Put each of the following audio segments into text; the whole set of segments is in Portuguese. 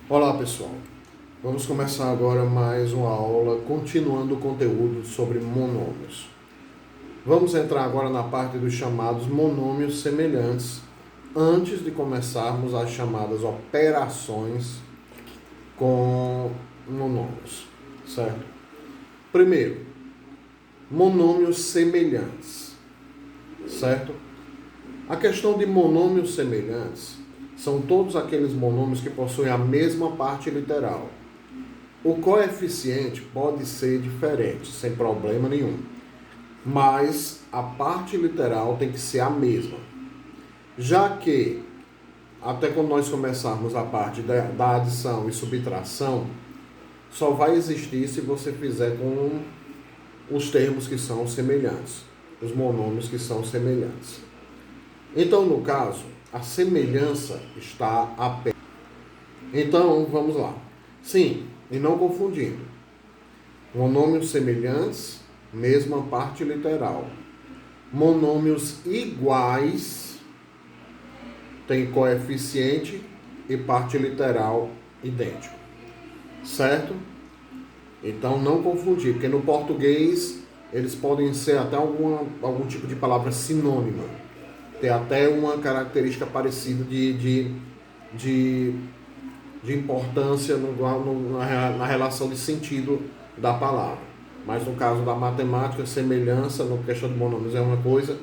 Olá pessoal, vamos começar agora mais uma aula continuando o conteúdo sobre monômios. Vamos entrar agora na parte dos chamados monômios semelhantes, antes de começarmos as chamadas operações com monômios, certo? Primeiro, monômios semelhantes, certo? A questão de monômios semelhantes são todos aqueles monômios que possuem a mesma parte literal. O coeficiente pode ser diferente, sem problema nenhum, mas a parte literal tem que ser a mesma. Já que, até quando nós começarmos a parte da adição e subtração, só vai existir se você fizer com os termos que são semelhantes, os monômios que são semelhantes. Então, no caso, a semelhança está apenas. Então, vamos lá. Sim, e não confundindo. Monômios semelhantes, mesma parte literal. Monômios iguais, tem coeficiente e parte literal idêntico. Certo? Então, não confundir, porque no português eles podem ser até algum tipo de palavra sinônima. Ter até uma característica parecida de importância na relação de sentido da palavra. Mas no caso da matemática, semelhança, no questão de monômios é uma coisa,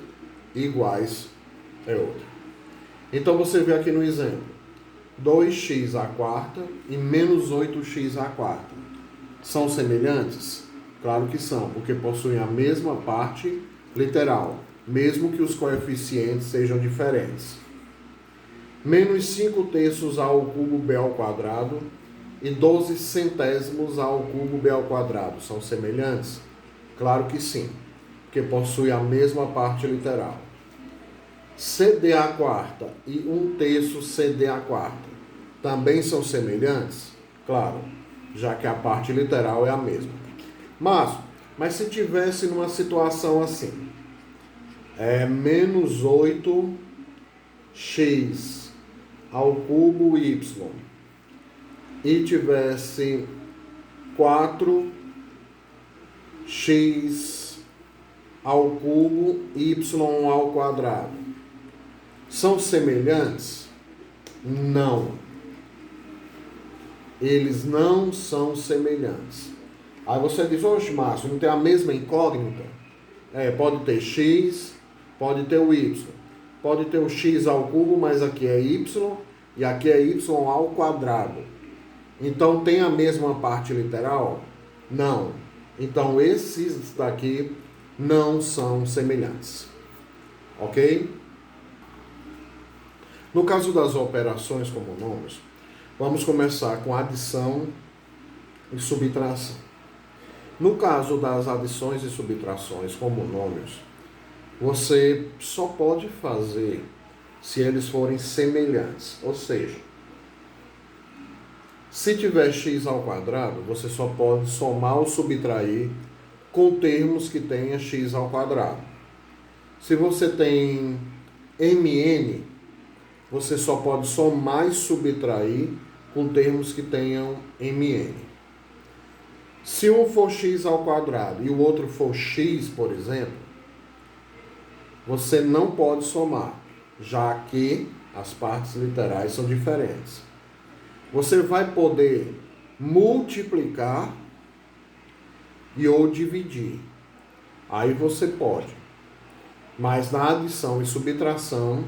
iguais é outra. Então você vê aqui no exemplo, 2x à quarta e menos 8x à quarta. São semelhantes? Claro que são, porque possuem a mesma parte literal, mesmo que os coeficientes sejam diferentes. Menos 5 terços ao cubo b ao quadrado e 12 centésimos ao cubo b ao quadrado são semelhantes? Claro que sim, porque possuem a mesma parte literal. CD à quarta e 1 terço CD à quarta também são semelhantes? Claro, já que a parte literal é a mesma. Mas se tivesse numa situação assim, menos 8x ao cubo y e tivesse 4x ao cubo y ao quadrado, são semelhantes? Não. Eles não são semelhantes. Aí você diz, oxe, Márcio, não tem a mesma incógnita? Pode ter x, pode ter o y. Pode ter o x ao cubo, mas aqui é y, e aqui é y ao quadrado. Então, tem a mesma parte literal? Não. Então, esses daqui não são semelhantes. Ok? No caso das operações com monômios, vamos começar com adição e subtração. No caso das adições e subtrações com monômios, você só pode fazer se eles forem semelhantes. Ou seja, se tiver x ao quadrado, você só pode somar ou subtrair com termos que tenha x ao quadrado. Se você tem mn, você só pode somar e subtrair com termos que tenham mn. Se um for x ao quadrado e o outro for x, por exemplo, você não pode somar, já que as partes literais são diferentes. Você vai poder multiplicar e ou dividir. Aí você pode. Mas na adição e subtração,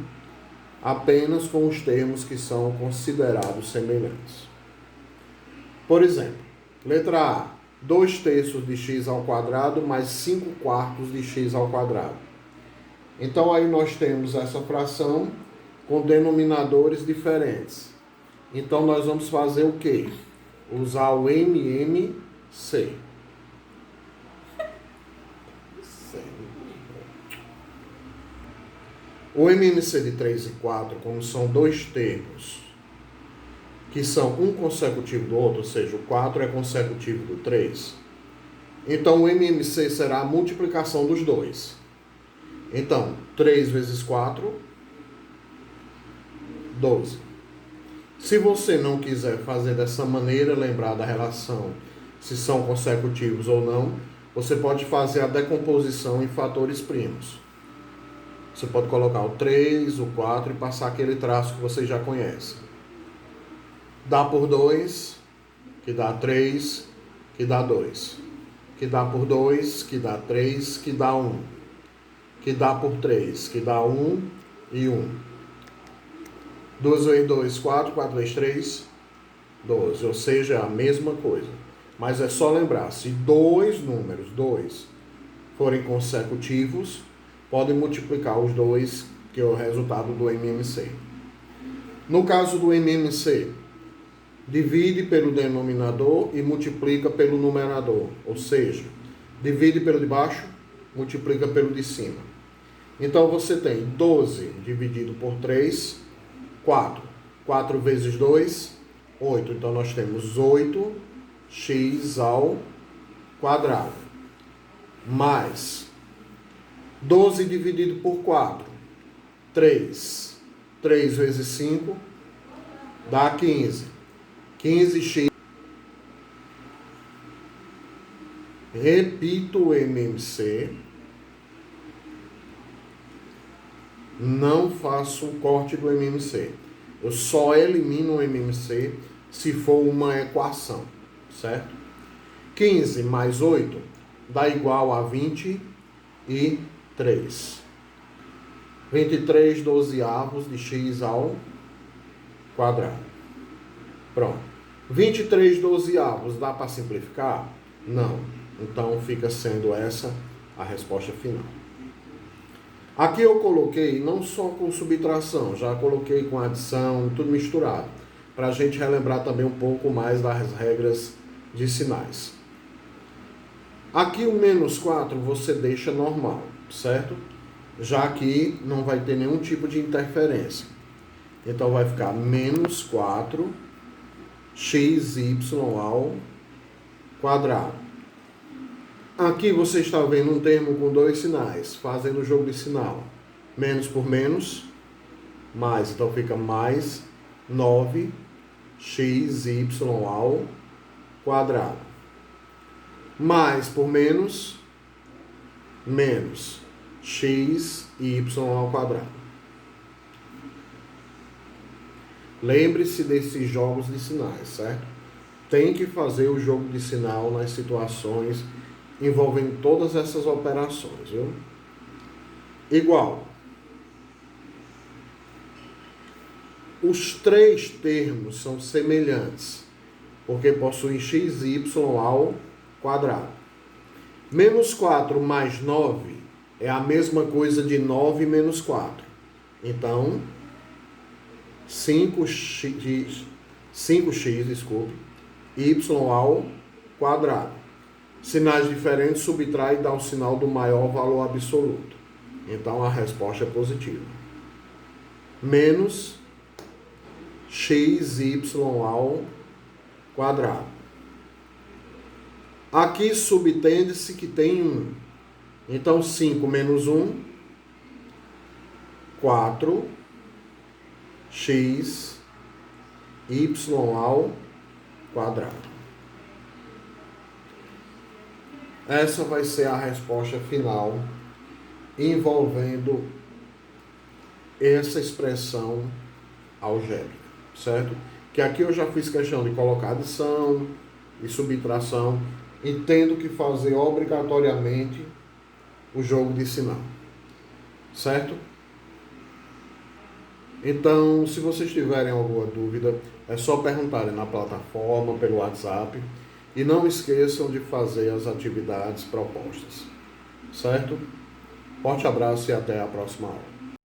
apenas com os termos que são considerados semelhantes. Por exemplo, letra A, 2 terços de x ao quadrado mais 5 quartos de x ao quadrado. Então, aí nós temos essa fração com denominadores diferentes. Então, nós vamos fazer o quê? Usar o MMC. O MMC de 3 e 4, como são dois termos que são um consecutivo do outro, ou seja, o 4 é consecutivo do 3, então o MMC será a multiplicação dos dois. Então, 3 vezes 4, 12. Se você não quiser fazer dessa maneira, lembrar da relação, se são consecutivos ou não, você pode fazer a decomposição em fatores primos. Você pode colocar o 3, o 4 e passar aquele traço que você já conhece. Dá por 2, que dá 3, que dá 2. Que dá por 2, que dá 3, que dá 1. Que dá por 3, que dá 1 e 1. 2 vezes 2, 4, 4 vezes 3, 12. Ou seja, é a mesma coisa. Mas é só lembrar, se dois números, 2, forem consecutivos, podem multiplicar os dois, que é o resultado do MMC. No caso do MMC, divide pelo denominador e multiplica pelo numerador. Ou seja, divide pelo de baixo, multiplica pelo de cima. Então você tem 12 dividido por 3, 4. 4 vezes 2, 8. Então nós temos 8x ao quadrado. Mais 12 dividido por 4, 3. 3 vezes 5 dá 15. 15x. Repito o MMC. Não faço o corte do MMC. Eu só elimino o MMC se for uma equação, certo? 15 mais 8 dá igual a 23. 23 dozeavos de x ao quadrado. Pronto. 23 dozeavos dá para simplificar? Não. Então fica sendo essa a resposta final. Aqui eu coloquei não só com subtração, já coloquei com adição, tudo misturado, para a gente relembrar também um pouco mais das regras de sinais. Aqui o menos 4 você deixa normal, certo? Já que não vai ter nenhum tipo de interferência. Então vai ficar menos 4xy ao quadrado. Aqui você está vendo um termo com dois sinais, fazendo o jogo de sinal. Menos por menos, mais. Então fica mais 9xy ao quadrado. Mais por menos, menos xy ao quadrado. Lembre-se desses jogos de sinais, certo? Tem que fazer o jogo de sinal nas situações envolvendo todas essas operações, viu? Igual. Os três termos são semelhantes, porque possuem xy ao quadrado. Menos 4 mais 9 é a mesma coisa de 9 menos 4. Então, 5x, y ao quadrado. Sinais diferentes subtrai e dá o sinal do maior valor absoluto. Então a resposta é positiva. Menos xy ao quadrado. Aqui subtende-se que tem 1. Então 5 menos 1, 4x ao quadrado. Essa vai ser a resposta final envolvendo essa expressão algébrica, certo? Que aqui eu já fiz questão de colocar adição e subtração e tendo que fazer obrigatoriamente o jogo de sinal, certo? Então, se vocês tiverem alguma dúvida, é só perguntarem na plataforma, pelo WhatsApp. E não esqueçam de fazer as atividades propostas. Certo? Forte abraço e até a próxima aula.